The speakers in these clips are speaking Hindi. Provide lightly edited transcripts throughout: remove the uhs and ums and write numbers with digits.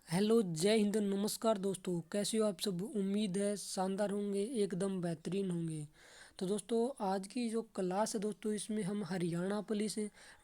हेलो, जय हिंद, नमस्कार दोस्तों। कैसे हो आप सब? उम्मीद है शानदार होंगे, एकदम बेहतरीन होंगे। तो दोस्तों, आज की जो क्लास है दोस्तों, इसमें हम Haryana police,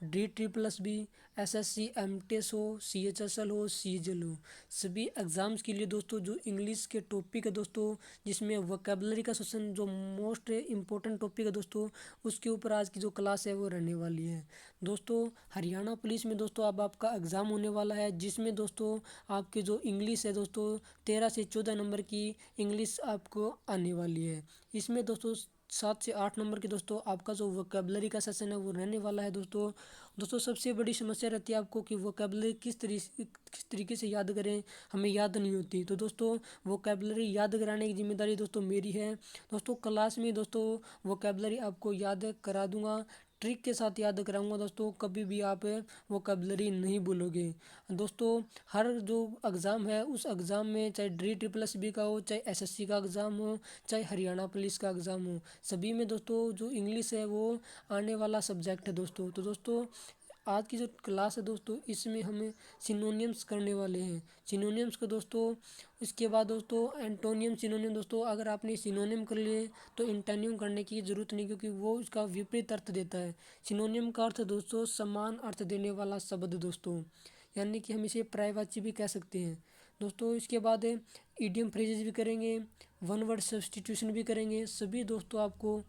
DSSB, SSC, MTS हो, CHSL हो, CGL हो, सभी एग्ज़ाम्स के लिए दोस्तों जो इंग्लिश के टॉपिक है दोस्तों, जिसमें वोकेबलरी का सेशन जो मोस्ट इम्पोर्टेंट टॉपिक है दोस्तों, उसके ऊपर आज की जो क्लास है वो रहने वाली है। दोस्तों, हरियाणा पुलिस में दोस्तों अब आपका एग्ज़ाम होने वाला है, जिसमें दोस्तों आपकी जो इंग्लिश है दोस्तों 13 से 14 नंबर की इंग्लिश आपको आने वाली है। इसमें दोस्तों 7 से 8 नंबर की दोस्तों आपका जो वोकेबलरी का सेशन है वो रहने वाला है दोस्तों। दोस्तों, सबसे बड़ी समस्या रहती है आपको कि वोकेबलरी किस तरीके से याद करें, हमें याद नहीं होती। तो दोस्तों, वोकेबलरी याद कराने की जिम्मेदारी दोस्तों मेरी है। दोस्तों, क्लास में दोस्तों वोकेबलरी आपको याद करा दूंगा, ट्रिक के साथ याद कराऊंगा दोस्तों। कभी भी आप वोकेबलरी नहीं भूलोगे दोस्तों। हर जो एग्ज़ाम है उस एग्ज़ाम में, चाहे DSSB का हो, चाहे SSC का एग्ज़ाम हो, चाहे हरियाणा पुलिस का एग्ज़ाम हो, सभी में दोस्तों जो इंग्लिश है वो आने वाला सब्जेक्ट है दोस्तों। तो दोस्तों, आज की जो क्लास है दोस्तों, इसमें हमें सिनोनियम्स करने वाले हैं। सिनोनियम्स को दोस्तों, इसके बाद दोस्तों एंटोनियम, सिनोनियम दोस्तों, अगर आपने सिनोनियम कर लिए तो एंटोनियम करने की ज़रूरत नहीं, क्योंकि वो उसका विपरीत अर्थ देता है। सिनोनियम का अर्थ दोस्तों समान अर्थ देने वाला शब्द दोस्तों, यानी कि हम इसे पर्यायवाची भी कह सकते हैं दोस्तों। इसके बाद इडियम फ्रेजेस भी करेंगे, वन वर्ड सब्स्टिट्यूशन भी करेंगे। सभी दोस्तों आपको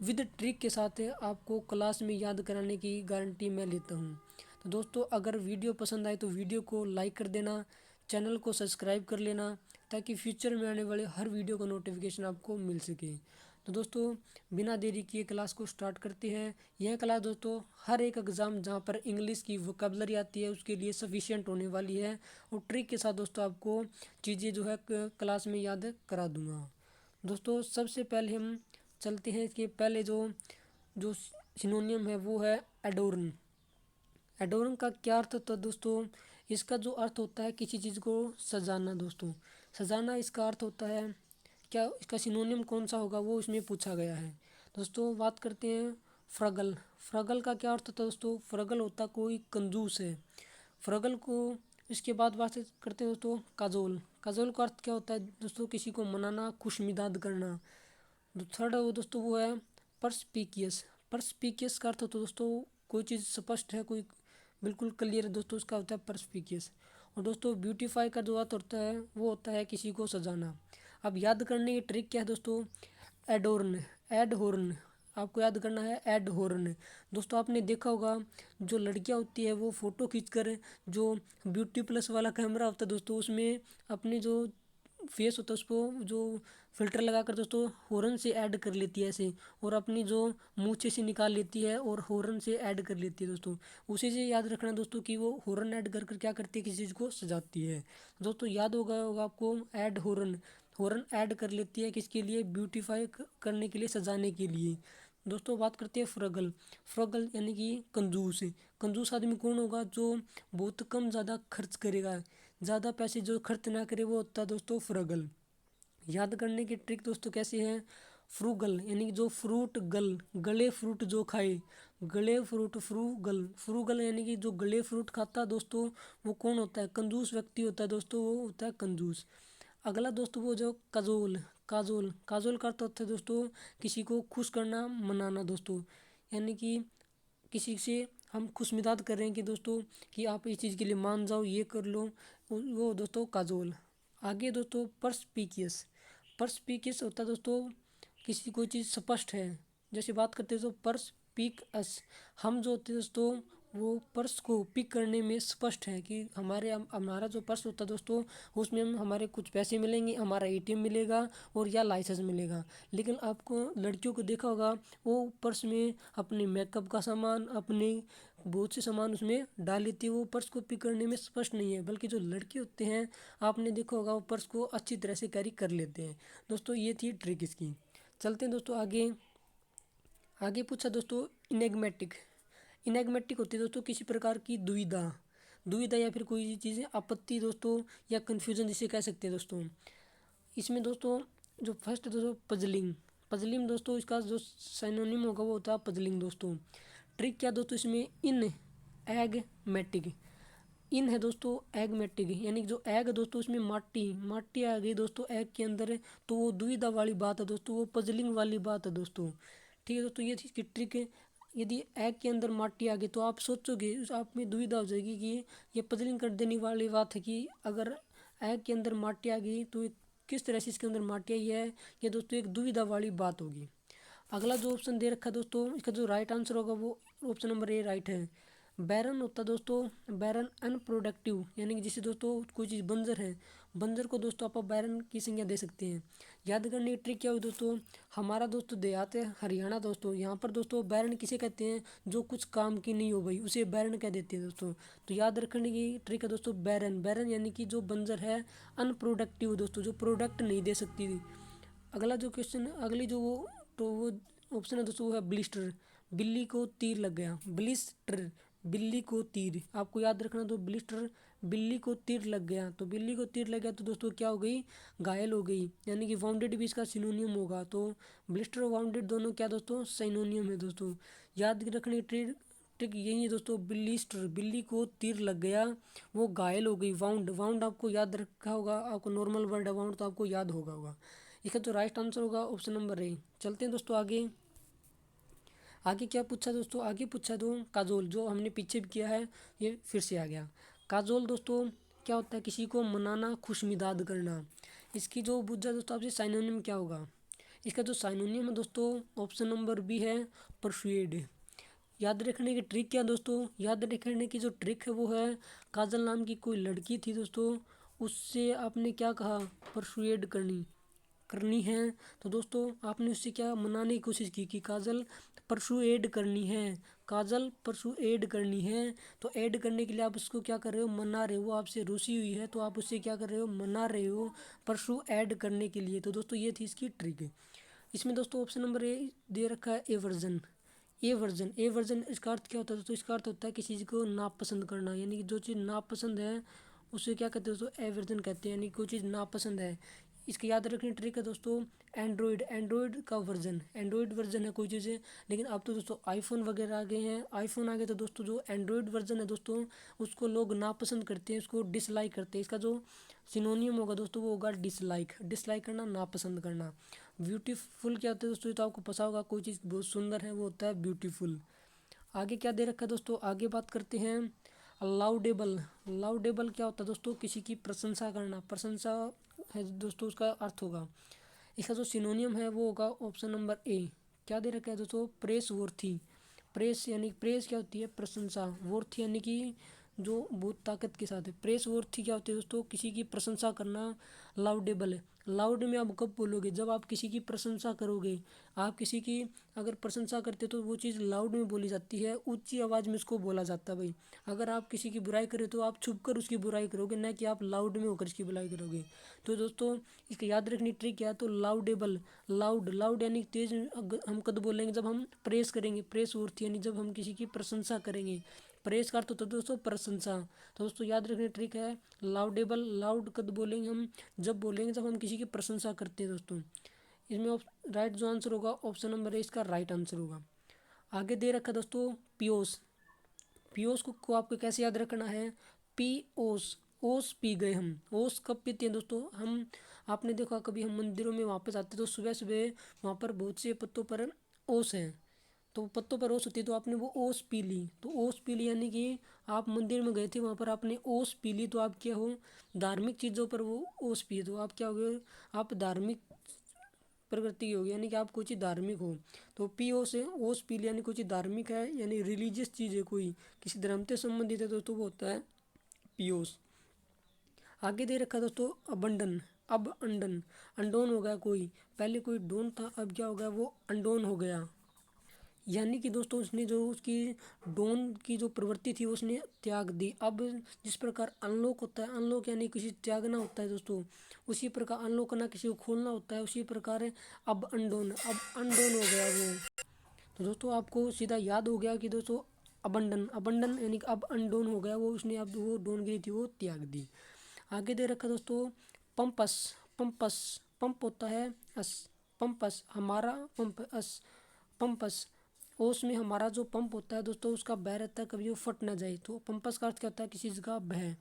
विद ट्रिक के साथ आपको क्लास में याद कराने की गारंटी मैं लेता हूँ। तो दोस्तों, अगर वीडियो पसंद आए तो वीडियो को लाइक कर देना, चैनल को सब्सक्राइब कर लेना, ताकि फ्यूचर में आने वाले हर वीडियो का नोटिफिकेशन आपको मिल सके। तो दोस्तों, बिना देरी किए क्लास को स्टार्ट करते हैं। यह क्लास दोस्तों हर एक एग्ज़ाम जहाँ पर इंग्लिश की वोकेबलरी आती है उसके लिए सफिशिएंट होने वाली है, और ट्रिक के साथ दोस्तों आपको चीज़ें जो है क्लास में याद करा दूंगा। दोस्तों, सबसे पहले हम चलते हैं कि पहले जो जो सिनोनियम है वो है एडोर्न। एडोर्न का क्या अर्थ होता है दोस्तों? इसका जो अर्थ होता है किसी चीज़ को सजाना दोस्तों। सजाना इसका अर्थ होता है। क्या इसका सिनोनियम कौन सा होगा वो इसमें पूछा गया है दोस्तों। बात करते हैं फ्रगल। फ्रगल का क्या अर्थ होता है दोस्तों? फ्रगल होता कोई कंजूस है, फ्रगल को। इसके बाद बात करते हैं दोस्तों काजोल। काजोल का अर्थ क्या होता है दोस्तों? किसी को मनाना, खुशमिजाज करना। जो थर्ड है वो दोस्तों वो है परस्पिकियस। परस्पिकियस का अर्थ होता है दोस्तों कोई चीज़ स्पष्ट है, कोई बिल्कुल क्लियर है दोस्तों, उसका होता है परस्पिकियस। और दोस्तों, ब्यूटीफाई का जो अर्थ होता है वो होता है किसी को सजाना। अब याद करने की ट्रिक क्या है दोस्तों? एडोर्न, एडहोर्न। आपको याद करना है एडहोर्न। दोस्तों, आपने देखा होगा जो लड़कियां होती है वो फ़ोटो खींचकर, जो ब्यूटी प्लस वाला कैमरा होता है दोस्तों, उसमें अपने जो फेस होता है उसको जो फिल्टर लगाकर दोस्तों हॉर्न से ऐड कर लेती है ऐसे, और अपनी जो मूछें से निकाल लेती है और हॉर्न से ऐड कर लेती है दोस्तों। उसी से याद रखना दोस्तों कि वो हॉर्न ऐड कर कर क्या करती है, किसी चीज़ को सजाती है। दोस्तों, याद होगा आपको ऐड हॉर्न। हॉर्न ऐड कर लेती है किसके लिए? ब्यूटीफाई करने के लिए, सजाने के लिए। दोस्तों, बात करते हैं फ्रगल। फ्रगल यानी कि कंजूस। कंजूस आदमी कौन होगा? जो बहुत कम ज़्यादा खर्च करेगा, ज़्यादा पैसे जो खर्च ना करे, वो होता है दोस्तों फ्रगल। याद करने की ट्रिक दोस्तों कैसी है? फ्रूगल यानी कि जो फ्रूट गल, गले फ्रूट जो खाए, गले फ्रूट फ्रूगल। फ्रूगल यानी कि जो गले फ्रूट खाता है दोस्तों, वो कौन होता है? कंजूस व्यक्ति होता है दोस्तों, वो होता है कंजूस। अगला दोस्तों वो जो काजोल। काजोल, काजोल का अर्थ होता है दोस्तों किसी को खुश करना, मनाना दोस्तों। यानी कि किसी से हम खुशमिजाज कर रहे हैं कि दोस्तों कि आप इस चीज़ के लिए मान जाओ, ये कर लो, वो दोस्तों काजोल। आगे दोस्तों परस्पिकियस। परस्पिकियस होता है दोस्तों किसी कोई चीज़ स्पष्ट है। जैसे बात करते हैं तो परस्पिक अस, हम जो होते हैं दोस्तों वो पर्स को पिक करने में स्पष्ट है कि हमारा जो पर्स होता है दोस्तों, उसमें हमारे कुछ पैसे मिलेंगे, हमारा ATM मिलेगा और या लाइसेंस मिलेगा। लेकिन आपको लड़कियों को देखा होगा वो पर्स में अपने मेकअप का सामान, अपने बहुत से सामान उसमें डाल लेती है। वो पर्स को पिक करने में स्पष्ट नहीं है, बल्कि जो लड़के होते हैं आपने देखा होगा वो पर्स को अच्छी तरह से कैरी कर लेते हैं दोस्तों। ये थी ट्रिक इसकी। चलते हैं दोस्तों आगे। आगे पूछा दोस्तों इनेगमेटिक। इनेगमेटिक होती है दोस्तों किसी प्रकार की दुविधा, दुविधा या फिर कोई चीज़ें आपत्ति दोस्तों, या कन्फ्यूजन जिसे कह सकते हैं दोस्तों। इसमें दोस्तों जो फर्स्ट दोस्तों पजलिंग। पजलिंग दोस्तों इसका जो सिनोनिम होगा वो होता है पजलिंग दोस्तों। ट्रिक क्या दोस्तों इसमें? इन एगमेटिक। इन है दोस्तों एगमेटिक, यानी कि जो एग है दोस्तों उसमें माटी माटी आ गई दोस्तों एग के अंदर, तो वो दुविधा वाली बात है दोस्तों, वो पजलिंग वाली बात है दोस्तों। ठीक है दोस्तों, ये इसकी ट्रिक है। यदि एग के अंदर माटी आ गई तो आप सोचोगे, आप में दुविधा हो जाएगी कि ये पजलिंग कर देने वाली बात है कि अगर एग के अंदर माटी आ गई तो किस तरह से इसके अंदर माटी आई है, ये दोस्तों एक दुविधा वाली बात होगी। अगला जो ऑप्शन दे रखा है दोस्तों, इसका जो राइट आंसर होगा वो ऑप्शन नंबर ए राइट है। बैरन होता है दोस्तों, बैरन अनप्रोडक्टिव, यानी कि जिसे दोस्तों कोई चीज़ बंजर है, बंजर को दोस्तों आप बैरन की संज्ञा दे सकते हैं। याद करने की ट्रिक क्या हुई दोस्तों, हमारा दोस्तों देहात है हरियाणा दोस्तों, यहाँ पर दोस्तों बैरन किसे कहते हैं, जो कुछ काम की नहीं हो गई उसे बैरन कह देते हैं दोस्तों। तो याद रखने की ट्रिक है दोस्तों बैरन, बैरन यानी कि जो बंजर है, अनप्रोडक्टिव दोस्तों, जो प्रोडक्ट नहीं दे सकती। अगला जो क्वेश्चन, अगली जो वो, तो वो ऑप्शन है दोस्तों वो है ब्लिस्टर, बिल्ली को तीर लग गया, ब्लिस्टर बिल्ली को तीर, आपको याद रखना तो ब्लिस्टर बिल्ली को तीर लग गया, तो बिल्ली को तीर लग गया तो दोस्तों क्या हो गई, घायल हो गई, यानी कि वाउंडेड भी इसका सिनोनियम होगा। तो ब्लिस्टर और वाउंडेड दोनों क्या दोस्तों सिनोनियम है दोस्तों। याद रखने की ट्रिक ट्रिक यही है दोस्तों, ब्लिस्टर बिल्ली को तीर लग गया, वो घायल हो गई, वाउंड वाउंड आपको याद रखा होगा, आपको नॉर्मल वर्ड है वाउंड तो आपको याद होगा। इसका जो राइट आंसर होगा ऑप्शन नंबर ए। चलते हैं दोस्तों आगे। आगे क्या पूछा दोस्तों, आगे पूछा तो काजोल, जो हमने पीछे भी किया है ये फिर से आ गया। काजोल दोस्तों क्या होता है, किसी को मनाना, खुशमिजाज करना। इसकी जो बुझा दोस्तों आपसे साइनोनियम क्या होगा, इसका जो साइनोनियम है दोस्तों ऑप्शन नंबर बी है, परसुएड। याद रखने की ट्रिक क्या दोस्तों, याद रखने की जो ट्रिक है वो है, काजल नाम की कोई लड़की थी दोस्तों, उससे आपने क्या कहा, परसुएड करनी करनी है, तो दोस्तों आपने उससे क्या मनाने की कोशिश की कि काजल परसू ऐड करनी है, काजल परसू ऐड करनी है। तो ऐड करने के लिए आप उसको क्या कर रहे हो, मना रहे हो, वो आपसे रुसी हुई है तो आप उससे क्या कर रहे हो, मना रहे हो परसू ऐड करने के लिए। तो दोस्तों ये थी इसकी ट्रिक। इसमें दोस्तों ऑप्शन नंबर ए दे रखा है, ए वर्जन। ए वर्जन इसका अर्थ क्या होता है दोस्तों, इसका अर्थ होता है किसी चीज़ को नापसंद करना, यानी कि जो चीज़ नापसंद है उसे क्या कहते हैं दोस्तों, ए वर्जन कहते हैं, यानी कोई चीज़ नापसंद है। इसके याद रखने की ट्रिक है दोस्तों, एंड्रॉयड एंड्रॉयड का वर्जन, एंड्रॉयड वर्जन है कोई चीज़ें, लेकिन अब तो दोस्तों आईफोन वगैरह आ गए हैं, आईफोन आ गए तो दोस्तों जो एंड्रॉयड वर्जन है दोस्तों उसको लोग नापसंद करते हैं, उसको डिसलाइक करते हैं। इसका जो सिनोनियम होगा दोस्तों वो होगा डिसलाइक, डिसलाइक करना, नापसंद करना। ब्यूटीफुल क्या होता है दोस्तों, ये तो आपको पता होगा, कोई चीज़ बहुत सुंदर है वो होता है ब्यूटीफुल। आगे क्या दे रखा है दोस्तों, आगे बात करते हैं लाउडेबल। लाउडेबल क्या होता है दोस्तों, किसी की प्रशंसा करना, प्रशंसा है दोस्तों उसका अर्थ होगा। इसका जो सिनोनियम है वो होगा ऑप्शन नंबर ए। क्या दे रखा है दोस्तों, प्रेस वर्थी। प्रेस यानी प्रेस क्या होती है, प्रशंसा, वर्थ यानी कि जो बहुत ताकत के साथ है, प्रेस वर्थी क्या होती है दोस्तों, किसी की प्रशंसा करना, लाउडेबल है। लाउड में आप कब बोलोगे, जब आप किसी की प्रशंसा करोगे, आप किसी की अगर प्रशंसा करते तो वो चीज़ लाउड में बोली जाती है, ऊंची आवाज़ में उसको बोला जाता है भाई। अगर आप किसी की बुराई करें तो आप छुप कर उसकी बुराई करोगे, ना कि आप लाउड में होकर उसकी बुराई करोगे। तो दोस्तों इसका याद रखनी ट्रिक क्या है, तो लाउडेबल, लाउड लाउड यानी तेज, हम कब बोलेंगे, जब हम प्रेस करेंगे, प्रेस वर्थ यानी जब हम किसी की प्रशंसा करेंगे, प्रेस का अर्थ होता है दोस्तों प्रशंसा। तो दोस्तों याद रखने ट्रिक है लाउडेबल, लाउड कब बोलेंगे हम, जब बोलेंगे जब हम किसी की प्रशंसा करते हैं दोस्तों। इसमें राइट जो आंसर होगा ऑप्शन नंबर ए इसका राइट आंसर होगा। आगे दे रखा दोस्तों पियोस। पियोस को आपको कैसे याद रखना है, पी ओस, ओस पी गए हम, ओस कब पीते हैं दोस्तों हम, आपने देखा कभी हम मंदिरों में वापस आते तो सुबह सुबह वहाँ पर बहुत से पत्तों पर ओस है, तो पत्तों पर ओस होती है तो आपने वो ओस पी ली, तो ओस पी ली यानी कि आप मंदिर में गए थे वहाँ पर आपने ओस पी ली, तो आप क्या हो, धार्मिक चीज़ों पर वो ओस पिए तो आप क्या हो गए, आप धार्मिक प्रवृत्ति होगी, यानी कि आप कोई चीज़ धार्मिक हो। तो पी ओ से ओस पी लिया यानी कोई चीज़ धार्मिक है, यानी रिलीजियस चीज़ है, कोई किसी धर्म से संबंधित है दोस्तों वो होता है पियोस। आगे दे रखा दोस्तों अबंडन, अब अंडन, अंडोन हो गया कोई, पहले कोई डोन था अब क्या हो गया, वो अंडोन हो गया, यानी कि दोस्तों उसने जो उसकी डोन की जो प्रवृत्ति थी उसने त्याग दी। अब जिस प्रकार अनलॉक होता है, अनलॉक यानी किसी त्यागना होता है दोस्तों, उसी प्रकार अनलॉक करना किसी को खोलना होता है, उसी प्रकार है अब अनडोन, अब अनडोन हो गया वो। तो दोस्तों आपको सीधा याद हो गया कि दोस्तों अबंडन, अबंडन यानी कि अब अनडोन हो गया वो, उसने अब वो डोन गिरी थी वो त्याग दी। आगे दे रखा दोस्तों पंपस, पंपस, पंप होता है अस, पंपस हमारा पंप अस, पंपस ओस में हमारा जो पंप होता है दोस्तों उसका बह रहता है, कभी वो फट ना जाए। तो पंपस का अर्थ क्या होता है, किसी चीज़ का बह,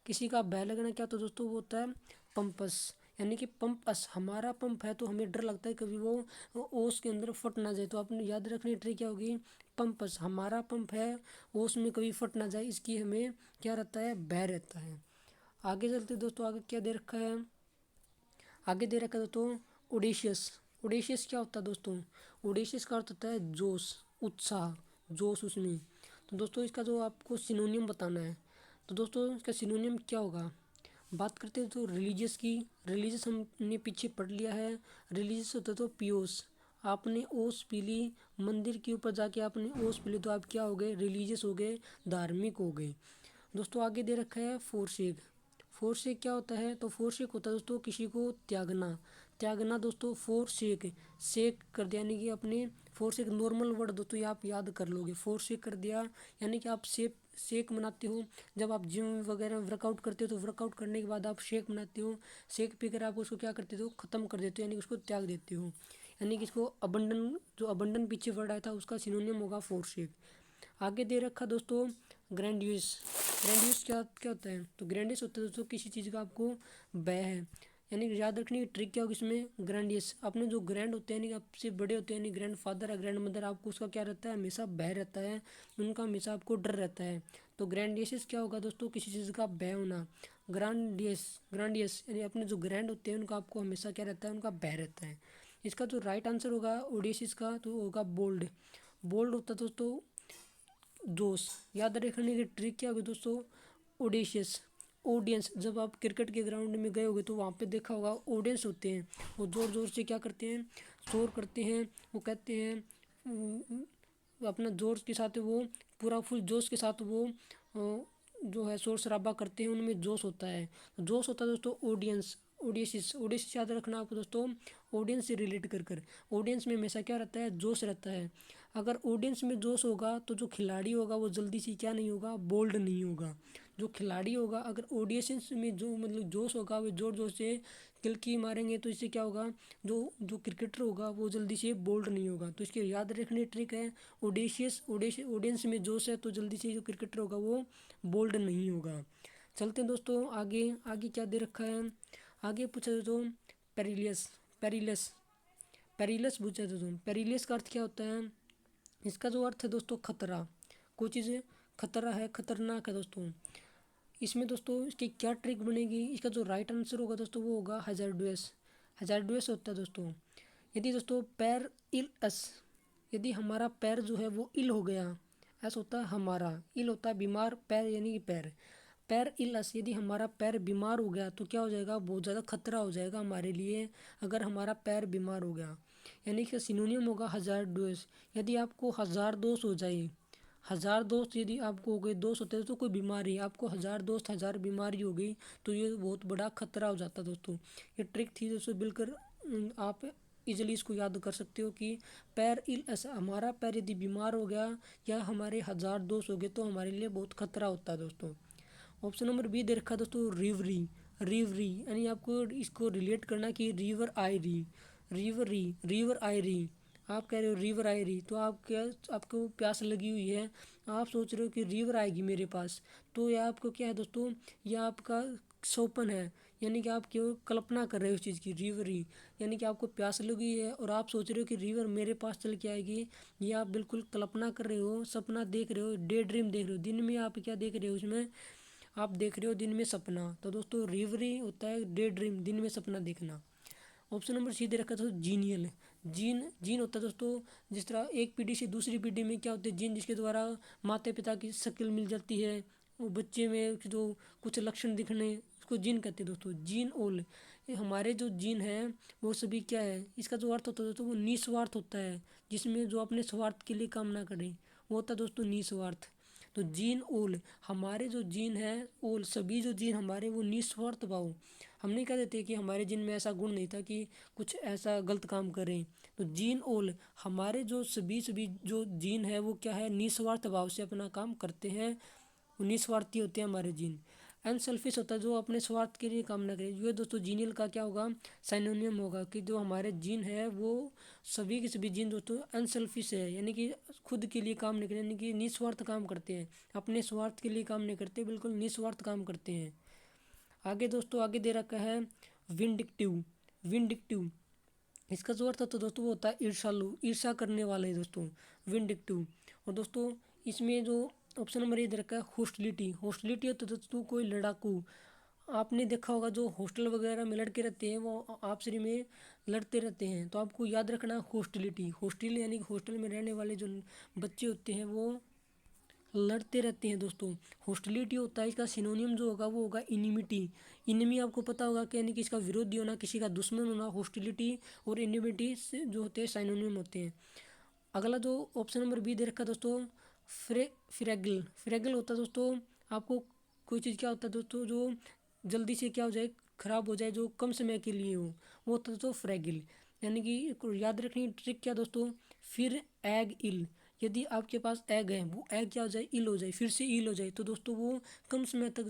किसी का बह लगना क्या होता है दोस्तों, वो होता है पंपस। यानी कि पंपस हमारा पंप है तो हमें डर लगता है कभी वो ओस के अंदर फट ना जाए। तो आपने याद रखनी ट्रिक क्या होगी, पंपस हमारा पंप है, ओस में कभी फट ना जाए, इसकी हमें क्या रहता है, बह रहता है। आगे चलते दोस्तों, आगे क्या दे रखा है, आगे दे रखा है दोस्तों ओडेशियस। ओडेशियस क्या होता है दोस्तों, ओडेशियस का अर्थ होता है जोश, उत्साह, जोश उसमें। तो दोस्तों इसका जो आपको सिनोनियम बताना है, तो दोस्तों इसका सिनोनियम क्या होगा। बात करते हैं तो रिलीजियस की, रिलीजियस हमने पीछे पढ़ लिया है। रिलीजियस होता है तो पियोस, आपने ओस पी ली, मंदिर के ऊपर जाके आपने ओस पी ली तो आप क्या हो गए, रिलीजियस हो गए, धार्मिक हो गए। दोस्तों आगे दे रखा है फोरसेक। फोरसेक क्या होता है, तो फोरसेक होता है दोस्तों किसी को त्यागना, त्यागना दोस्तों फोरसेक, सेक कर दिया यानी कि अपने फोरसेक नॉर्मल वर्ड दोस्तों ये आप याद कर लोगे, फोरसेक कर दिया यानी कि आप शेक बनाते हो। जब आप जिम वगैरह वर्कआउट करते हो तो वर्कआउट करने के बाद आप शेक बनाते हो, शेक पीकर आप उसको क्या करते हो, ख़त्म कर देते हो, यानी कि उसको त्याग देते हो। यानी कि इसको अबंडन, जो अबंडन पीछे वर्ड आया था उसका सिनोनियम होगा फोरसेक। आगे दे रखा दोस्तों ग्रैंडियस। ग्रैंडियस क्या क्या होता है, तो ग्रैंडियस होता है दोस्तों किसी चीज़ का आपको भय है। यानी कि याद रखने की ट्रिक क्या होगी इसमें, ग्रैंडियस अपने जो ग्रैंड होते हैं यानी कि आपसे बड़े होते हैं, यानी ग्रैंड फादर या ग्रैंड मदर, आपको उसका क्या रहता है, हमेशा भय रहता है, उनका हमेशा आपको डर रहता है। तो ग्रैंडियस क्या होगा दोस्तों, किसी चीज़ का भय होना। ग्रांडियस, ग्रांडियस यानी अपने जो ग्रैंड होते हैं उनका आपको हमेशा क्या रहता है, उनका भय रहता है। इसका जो राइट आंसर होगा ओडेसिस का तो होगा बोल्ड। बोल्ड होता है दोस्तों जोश। याद रखने की ट्रिक क्या होगी दोस्तों, ओडेशियस, ऑडियंस। जब आप क्रिकेट के ग्राउंड में गए होगे तो वहाँ पे देखा होगा ऑडियंस होते हैं, वो ज़ोर ज़ोर से क्या करते हैं, शोर करते हैं, वो कहते हैं अपना जोर के साथ वो पूरा फुल जोश के साथ वो जो है शोर शराबा करते हैं, उनमें जोश होता है। जोश होता है दोस्तों ऑडियंस, ओडियसिस। ओडियसिस याद रखना आपको दोस्तों, ऑडियंस से रिलेट कर कर। ऑडियंस में हमेशा क्या रहता है, जोश रहता है। अगर ऑडियंस में जोश होगा तो जो खिलाड़ी होगा वो जल्दी से क्या नहीं होगा, बोल्ड नहीं होगा। जो खिलाड़ी होगा अगर ऑडियंस में जो मतलब जोश होगा वो जोर जोर से किलकी मारेंगे तो इससे क्या होगा, जो जो क्रिकेटर होगा वो जल्दी से बोल्ड नहीं होगा। तो इसके याद रखने ट्रिक है ओडेशियस, ऑडियंस में जोश है तो जल्दी से जो क्रिकेटर होगा वो बोल्ड नहीं होगा। चलते हैं दोस्तों आगे, आगे क्या दे रखा है, आगे पूछा तो पेरिलियस, पेरिलस, पेरिलस पूछा तो पेरिलियस का अर्थ क्या होता है, इसका जो अर्थ है दोस्तों खतरा, कोई चीज़ खतरा है, खतरनाक है दोस्तों। इसमें दोस्तों इसकी क्या ट्रिक बनेगी, इसका जो राइट आंसर होगा दोस्तों वो होगा हजारडुअस। हजारडुअस होता है दोस्तों यदि दोस्तों पैर इल अस, यदि हमारा पैर जो है वो इल हो गया, ऐसा होता है हमारा, इल होता है बीमार, पैर यानी कि पैर, पैर इलस यदि हमारा पैर बीमार हो गया तो क्या हो जाएगा, बहुत ज़्यादा खतरा हो जाएगा हमारे लिए अगर हमारा पैर बीमार हो गया। यानी कि सिनोनियम होगा हजार दोष। यदि आपको हजार दोष हो जाए, हजार दोस्त यदि आपको हो गए, दोस्त होते हैं तो कोई बीमारी, आपको हजार दोस्त हजार बीमारी हो गई तो ये बहुत बड़ा खतरा हो जाता है दोस्तों। ये ट्रिक थी दोस्तों, बिल्कुल आप इजीली इसको याद कर सकते हो कि पैर इल ऐसा हमारा पैर यदि बीमार हो गया या हमारे हजार दोस्त हो गए तो हमारे लिए बहुत खतरा होता है दोस्तों। ऑप्शन नंबर बी दे रखा है दोस्तों रिवरी, रिवरी यानी आपको इसको रिलेट करना कि रिवर आई री, रिवर री, रिवर आई री। आप कह रहे हो रिवर आई री तो आप क्या, आपको प्यास लगी हुई है, आप सोच रहे हो कि रिवर आएगी मेरे पास, तो यह आपको क्या है दोस्तों, यह आपका सोपन है, यानी कि आप क्यों कल्पना कर रहे हो उस चीज़ की, रिवरी यानी कि आपको प्यास लगी है और आप सोच रहे हो कि रिवर मेरे पास चल के आएगी, ये आप बिल्कुल कल्पना कर रहे हो, सपना देख रहे हो, डे ड्रीम देख रहे हो, दिन में आप क्या देख रहे हो उसमें, आप देख रहे हो दिन में सपना। तो दोस्तों रिवरी होता है डे ड्रीम, दिन में सपना देखना। ऑप्शन नंबर सी दे रखा था जीनियल, जीन, जीन होता है दोस्तों जिस तरह एक पीढ़ी से दूसरी पीढ़ी में क्या होते हैं जीन, जिसके द्वारा माता पिता की शक्ल मिल जाती है, वो बच्चे में जो कुछ लक्षण दिखने उसको जीन कहते हैं दोस्तों। जीन ओल, ये हमारे जो जीन है वो सभी क्या है, इसका जो अर्थ होता है दोस्तों वो निस्वार्थ होता है, जिसमें जो अपने स्वार्थ के लिए काम ना करें वो होता है दोस्तों निस्वार्थ। तो जीन ओल, हमारे जो जीन है ओल, सभी जो जीन हमारे वो निस्वार्थ भाव, हम नहीं कह देते कि हमारे जीन में ऐसा गुण नहीं था कि कुछ ऐसा गलत काम करें। तो जीन ओल, हमारे जो सभी सभी जो जीन है वो क्या है, निस्वार्थ भाव से अपना काम करते हैं, वो निस्वार्थी होते हैं हमारे जीन। अनसेल्फिश होता है जो अपने स्वार्थ के लिए काम ना करे। ये दोस्तों जीनियल का क्या होगा, साइनोनियम होगा कि जो हमारे जीन है वो सभी के सभी जीन दोस्तों अनसेल्फिश है, यानी कि खुद के लिए काम नहीं करते, यानी कि निस्वार्थ काम करते हैं, अपने स्वार्थ के लिए काम नहीं करते, बिल्कुल निस्वार्थ काम करते हैं। आगे दोस्तों आगे दे रखा है विंडिक्टिव। विंडिक्टिव इसका जो अर्थ होता है दोस्तों वो होता है ईर्षालु, ईर्षा करने वाले दोस्तों, विंडिक्टिव। और दोस्तों इसमें जो ऑप्शन नंबर ए दे रखा है होस्टिलिटी। होस्टिलिटी होता है दोस्तों कोई लड़ाकू। आपने देखा होगा जो हॉस्टल वगैरह में लड़के रहते हैं वो आपस में लड़ते रहते हैं, तो आपको याद रखना होस्टिलिटी। होस्टिल यानी कि हॉस्टल में रहने वाले जो बच्चे होते हैं वो लड़ते रहते हैं दोस्तों। हॉस्टिलिटी होता है, इसका सिनोनियम जो होगा वो होगा इनिमिटी। इनिमी आपको पता होगा कि यानी कि इसका विरोधी होना, किसी का दुश्मन होना। हॉस्टिलिटी और इनिमिटी से जो होते हैं साइनोनियम होते हैं। अगला जो ऑप्शन नंबर बी दे रखा है दोस्तों फ्रेगल। फ्रेगल होता है दोस्तों आपको कोई चीज़ क्या होता है दोस्तों जो जल्दी से क्या हो जाए, खराब हो जाए, जो कम समय के लिए हो, वो होता है दोस्तों फ्रेगिल। यानी कि याद रखनी ट्रिक क्या दोस्तों, फिर एग इल। यदि आपके पास एग है, वो एग क्या हो जाए, इल हो जाए, फिर से इल हो जाए, तो दोस्तों वो कम समय तक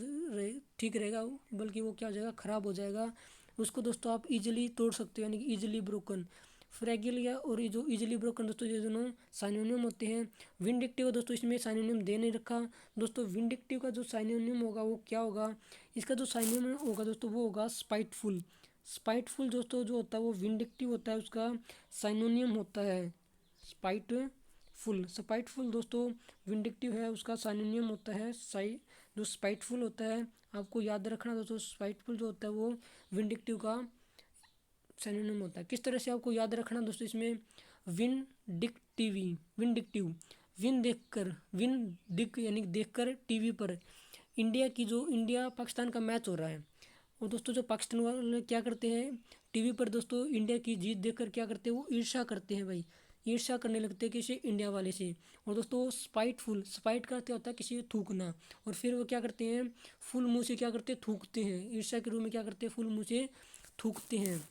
ठीक रहेगा, बल्कि वो क्या हो जाएगा, खराब हो जाएगा। उसको दोस्तों आप इजीली तोड़ सकते हो, यानी कि इजीली ब्रोकन। फ्रैगिल या और ये जो इजीली ब्रोकन दोस्तों ये दोनों साइनोनियम होते हैं। विंडिक्टिव दोस्तों इसमें साइनोनियम दे नहीं रखा। दोस्तों विंडिक्टिव का जो साइनोनियम होगा वो क्या होगा, इसका जो साइनोनियम होगा दोस्तों वो होगा स्पाइटफुल। स्पाइटफुल दोस्तों जो होता है वो विंडिक्टिव होता है, उसका साइनोनियम होता है स्पाइटफुल। स्पाइटफुल दोस्तों विंडिक्टिव है, उसका साइनोनियम होता है जो स्पाइटफुल होता है। आपको याद रखना दोस्तों, स्पाइटफुल जो होता है वो विंडिक्टिव का सिनोनिम होता है। किस तरह से आपको याद रखना दोस्तों, इसमें विंडिक्टिवी, विंडिक्टिव, विन देखकर, विन दिक यानी देखकर टीवी पर इंडिया पाकिस्तान का मैच हो रहा है, और दोस्तों जो पाकिस्तान वाले क्या करते हैं, टीवी पर दोस्तों इंडिया की जीत देखकर क्या करते हैं, वो ईर्ष्या करते हैं भाई, ईर्ष्या करने लगते हैं किसी इंडिया वाले से। और दोस्तों स्पाइटफुल, स्पाइट का क्या होता है, किसी को थूकना, और फिर वो क्या करते हैं, फुल मुंह से क्या करते हैं, थूकते हैं, ईर्ष्या के रूप में क्या करते हैं, फुल मुंह से थूकते हैं।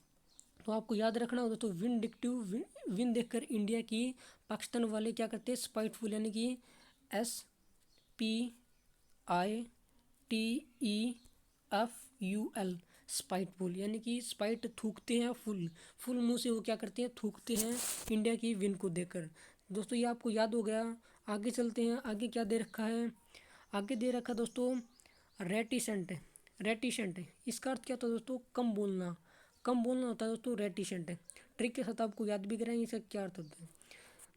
तो आपको याद रखना हो दोस्तों विंडिक्टिव, विन देखकर इंडिया की पाकिस्तान वाले क्या करते हैं, स्पाइटफुल, यानी कि SPITEFUL, स्पाइटफुल, यानी कि स्पाइट थूकते हैं, फुल फुल मुंह से वो क्या करते हैं, थूकते हैं इंडिया की विन को देखकर। दोस्तों ये आपको याद हो गया। आगे चलते हैं, आगे क्या दे रखा है, आगे दे रखा दोस्तों रेटिसेंट। रेटिसेंट इसका अर्थ क्या होता है दोस्तों, कम बोलना। कम बोलना होता है दोस्तों रेटिसेंट। ट्रिक के साथ आपको याद भी कराएंगे इसका क्या अर्थ होता है।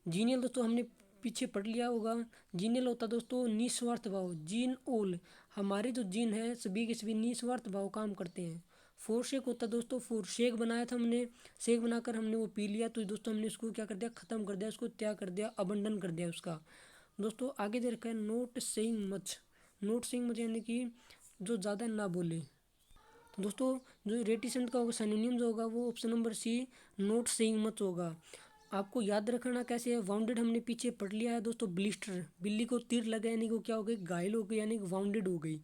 जीनियल दोस्तों हमने पीछे पढ़ लिया होगा। जीनियल होता है दोस्तों निस्वार्थ भाव, जीन ओल, हमारे जो जीन है सभी के सभी निस्वार्थ भाव काम करते हैं। फोरशेक होता है दोस्तों, फोर शेक बनाया था हमने, शेक बनाकर हमने वो पी लिया, तो दोस्तों हमने उसको क्या कर दिया, खत्म कर दिया, उसको त्याग कर दिया, अबंडन कर दिया उसका। दोस्तों आगे दे रखा है note saying much. Note saying much यानी कि जो ज़्यादा ना बोले। तो दोस्तों जो रेटिसेंट का होगा सिनोनिम जो होगा वो option number C not saying much होगा। आपको याद रखना कैसे है, वाउंडेड हमने पीछे पढ़ लिया है दोस्तों, ब्लिस्टर, बिल्ली को तीर लगा यानी कि क्या हो गई, घायल हो गई, यानी कि वाउंडेड हो गई।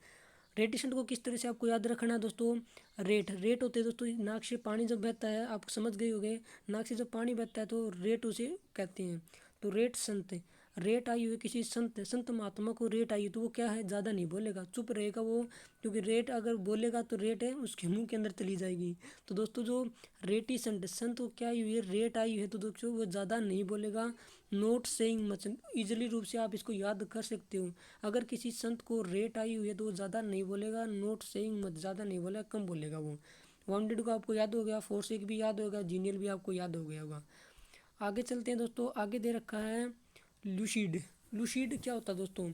रेटिसेंट को किस तरह से आपको याद रखना है दोस्तों, रेट, रेट होते हैं दोस्तों, नाक से पानी जब बहता है, आप समझ गए होंगे, नाक से जब पानी बहता है तो रेट उसे कहते हैं। तो रेट संत, रेट आई हुई किसी संत, संत महात्मा को रेट आई तो वो क्या है, ज़्यादा नहीं बोलेगा, चुप रहेगा वो, क्योंकि रेट अगर बोलेगा तो रेट है उसके मुंह के अंदर चली जाएगी। तो दोस्तों जो रेटी संत, संत को क्या आई हुई है, रेट आई हुई है, तो दोस्तों वो ज़्यादा नहीं बोलेगा। नोट सेइंग मच, इजीली रूप से आप इसको याद कर सकते हो। अगर किसी संत को रेट आई हुई है तो वो ज़्यादा नहीं बोलेगा, नोट सेइंग मच, ज़्यादा नहीं बोलेगा, कम बोलेगा वो। वाउंडेड को आपको याद हो गया, फोरसेक भी याद होगा, जीनियल भी आपको याद हो गया होगा। आगे चलते हैं दोस्तों, आगे दे रखा है लूसीड। लूसीड क्या होता है दोस्तों,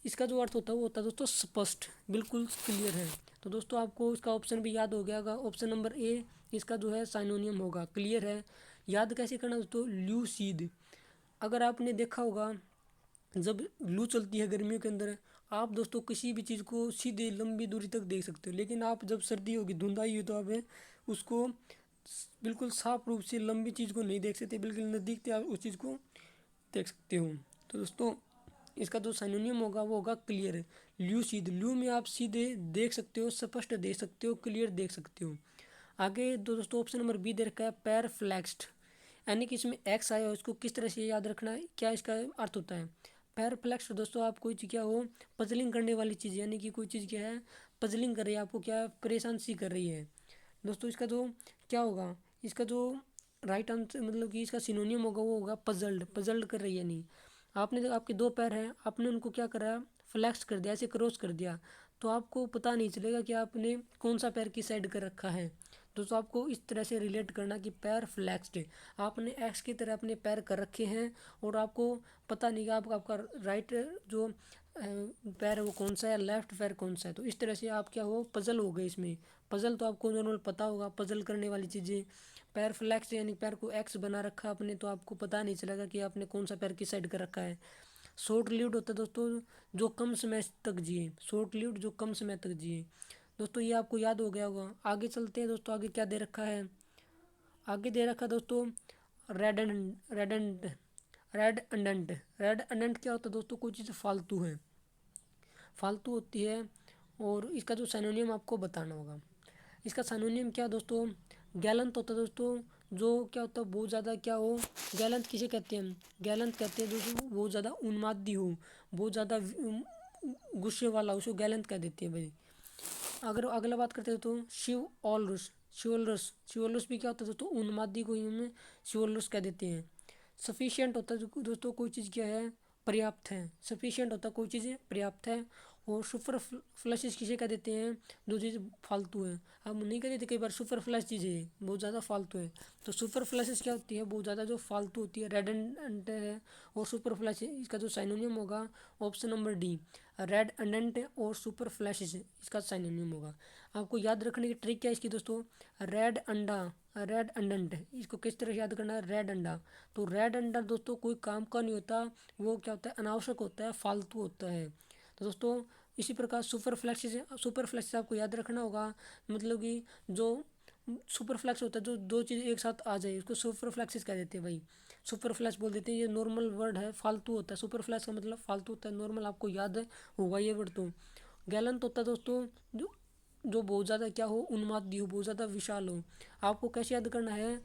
इसका जो अर्थ होता है वो होता है दोस्तों स्पष्ट, बिल्कुल क्लियर है। तो दोस्तों आपको इसका ऑप्शन भी याद हो गया होगा, ऑप्शन नंबर ए इसका जो है साइनोनियम होगा, क्लियर है। याद कैसे करना दोस्तों, लूसीड, अगर आपने देखा होगा जब लू चलती है गर्मियों के अंदर, आप दोस्तों किसी भी चीज़ को सीधे लंबी दूरी तक देख सकते हो, लेकिन आप जब सर्दी होगी, धुंध आई हो, तो आप उसको बिल्कुल साफ रूप से लंबी चीज़ को नहीं देख सकते, बिल्कुल नज़दीक से आप उस चीज़ को देख सकते हो। तो दोस्तों इसका जो सिनोनिम होगा वो होगा क्लियर। ल्यूसिड, ल्यू में आप सीधे देख सकते हो, स्पष्ट देख सकते हो, क्लियर देख सकते हो। आगे दोस्तों ऑप्शन नंबर बी दे रखा है पैरफ्लेक्स्ड, यानी कि इसमें एक्स आया है, उसको किस तरह से याद रखना है, क्या इसका अर्थ होता है। पैरप्लेक्स दोस्तों आप कोई चीज़ क्या हो पजलिंग करने वाली चीज़, यानी कि कोई चीज़ क्या है पजलिंग कर रही है, आपको क्या परेशान सी कर रही है। दोस्तों इसका जो क्या होगा, इसका जो राइट आंसर मतलब कि इसका सिनोनियम होगा वो होगा पजल्ड। पजल्ड कर रही है, नहीं आपने आपके दो पैर हैं, आपने उनको क्या करा फ्लैक्स कर दिया, ऐसे क्रॉस कर दिया, तो आपको पता नहीं चलेगा कि आपने कौन सा पैर किस साइड कर रखा है। दोस्तों आपको इस तरह से रिलेट करना कि पैर फ्लैक्स्ड है, आपने एक्स की तरह अपने पैर कर रखे हैं और आपको पता नहीं कि आपका राइट जो पैर है वो कौन सा है, लेफ्ट पैर कौन सा है। तो इस तरह से आप क्या हो पजल हो गए इसमें। पजल तो आपको नॉर्मल पता होगा, पजल करने वाली चीज़ें। पैर फ्लैक्स यानी पैर को एक्स बना रखा आपने, तो आपको पता नहीं चलेगा कि आपने कौन सा पैर किस साइड कर रखा है। शॉर्ट लिव्ड होता है दोस्तों जो कम समय तक जिए, शॉर्ट लिव्ड जो कम समय तक जिए। दोस्तों ये आपको याद हो गया होगा। आगे चलते हैं दोस्तों, आगे क्या दे रखा है, आगे दे रखा है दोस्तों रेडंडेंट। रेडंडेंट क्या होता है दोस्तों, कोई चीज़ फालतू है, फालतू होती है। और इसका जो सिनोनियम आपको बताना होगा। इसका सिनोनियम क्या दोस्तों, गैलेंट होता है दोस्तों जो क्या होता है बहुत ज़्यादा क्या हो, गैलेंट किसे कहते हैं, गैलेंट कहते हैं दोस्तों बहुत ज़्यादा उन्मादी हो, बहुत ज़्यादा गुस्से वाला हो, उसको गैलेंट कह देते हैं भाई। अगर अगला बात करते हैं तो शिव ऑलरस, शिवलरस, शिवलरस भी क्या होता है दोस्तों उन्मादी को ही हम शिवलरस कह देते हैं। सफिशिएंट होता है दोस्तों कोई चीज़ क्या है पर्याप्त है, सफिशिएंट होता है कोई चीज़ पर्याप्त है। और सुपर फ्लैशेस किसे कह देते हैं, जो चीज़ फालतू है। हम नहीं कह देते कई बार सुपर फ्लैश चीज़ है बहुत ज़्यादा फालतू है, तो सुपर फ्लैशेस क्या होती है बहुत ज़्यादा जो फालतू होती है, रेडंडेंट है। और सुपर फ्लैश इसका जो सिनोनियम होगा ऑप्शन नंबर डी, रेडंडेंट और सुपर फ्लैशेस इसका सिनोनियम होगा। आपको याद रखने की ट्रिक क्या है इसकी दोस्तों, रेड अंडा, रेड अंडेंट, इसको किस तरह से याद करना है, रेड अंडा। तो रेड अंडा दोस्तों कोई काम का नहीं होता, वो क्या होता है अनावश्यक होता है, फालतू होता है। तो दोस्तों इसी प्रकार सुपर फ्लैक्स, सुपर फ्लैक्स आपको याद रखना होगा, मतलब कि जो सुपर फ्लैक्स होता है जो दो चीज़ एक साथ आ जाए उसको सुपर फ्लैक्सिस कह देते हैं भाई, सुपर फ्लैश बोल देते हैं। ये नॉर्मल वर्ड है, फालतू होता है, सुपर फ्लैश का मतलब फालतू होता है, नॉर्मल आपको याद होगा ये वर्ड। तो गैलेंट होता है दोस्तों जो बहुत ज़्यादा क्या हो उन्मादी हो, बहुत ज़्यादा विशाल हो। आपको कैसे याद करना है,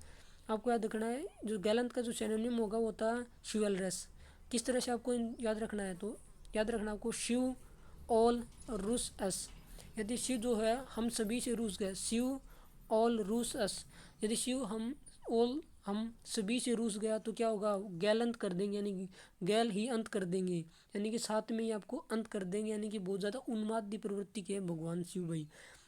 आपको याद रखना है जो गैलेंट का जो सिनोनिम होगा वो होता है शिवलरस। किस तरह से आपको याद रखना है, तो याद रखना आपको शिव ऑल रूस अस, यदि शिव जो है हम सभी से रूस गए, शिव ऑल रूस अस, यदि शिव हम ऑल हम सभी से रूस गया तो क्या होगा गैल कर देंगे, यानी कि गैल ही अंत कर देंगे, यानी कि साथ में ही आपको अंत कर देंगे, यानी कि बहुत ज़्यादा उन्मादी प्रवृत्ति के हैं भगवान शिव भाई।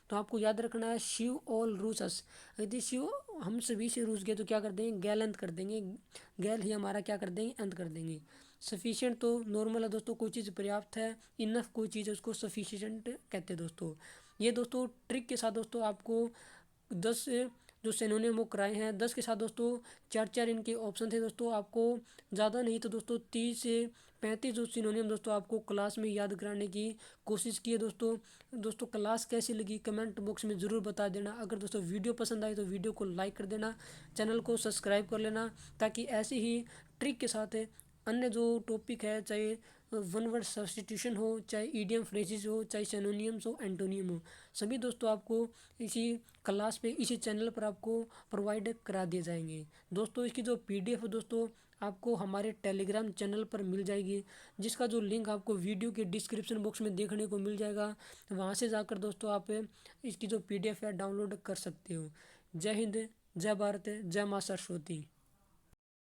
तो आपको याद रखना है शिव ऑल रूस अस, यदि शिव हम सभी से रूस गए तो क्या कर देंगे गैल अंत कर देंगे, गैल ही हमारा क्या कर देंगे अंत कर देंगे। सफिशिएंट तो नॉर्मल है दोस्तों, कोई चीज़ पर्याप्त है, इनफ कोई चीज़ है उसको सफिशिएंट कहते हैं दोस्तों। ये दोस्तों ट्रिक के साथ दोस्तों आपको 10 जो सिनोनिम वो कराए हैं, 10 के साथ दोस्तों चार चार इनके ऑप्शन थे दोस्तों। आपको ज़्यादा नहीं तो दोस्तों 30 से 35 जो सिनोनियम दोस्तों आपको क्लास में याद कराने की कोशिश की है दोस्तों। दोस्तों क्लास कैसी लगी कमेंट बॉक्स में ज़रूर बता देना। अगर दोस्तों वीडियो पसंद आई तो वीडियो को लाइक कर देना, चैनल को सब्सक्राइब कर लेना, ताकि ऐसे ही ट्रिक के साथ अन्य जो टॉपिक है, चाहे वन वर्ड सब्स्टिट्यूशन हो, चाहे ईडियम फ्रेजेस हो, चाहे सिनोनियम्स हो, एंटोनियम हो, सभी दोस्तों आपको इसी क्लास पे इसी चैनल पर आपको प्रोवाइड करा दिए जाएंगे। दोस्तों इसकी जो पीडीएफ है दोस्तों आपको हमारे टेलीग्राम चैनल पर मिल जाएगी, जिसका जो लिंक आपको वीडियो के डिस्क्रिप्शन बॉक्स में देखने को मिल जाएगा। वहाँ से जाकर दोस्तों आप इसकी जो पीडीएफ है डाउनलोड कर सकते हो। जय हिंद, जय भारत, जय मां सरस्वती।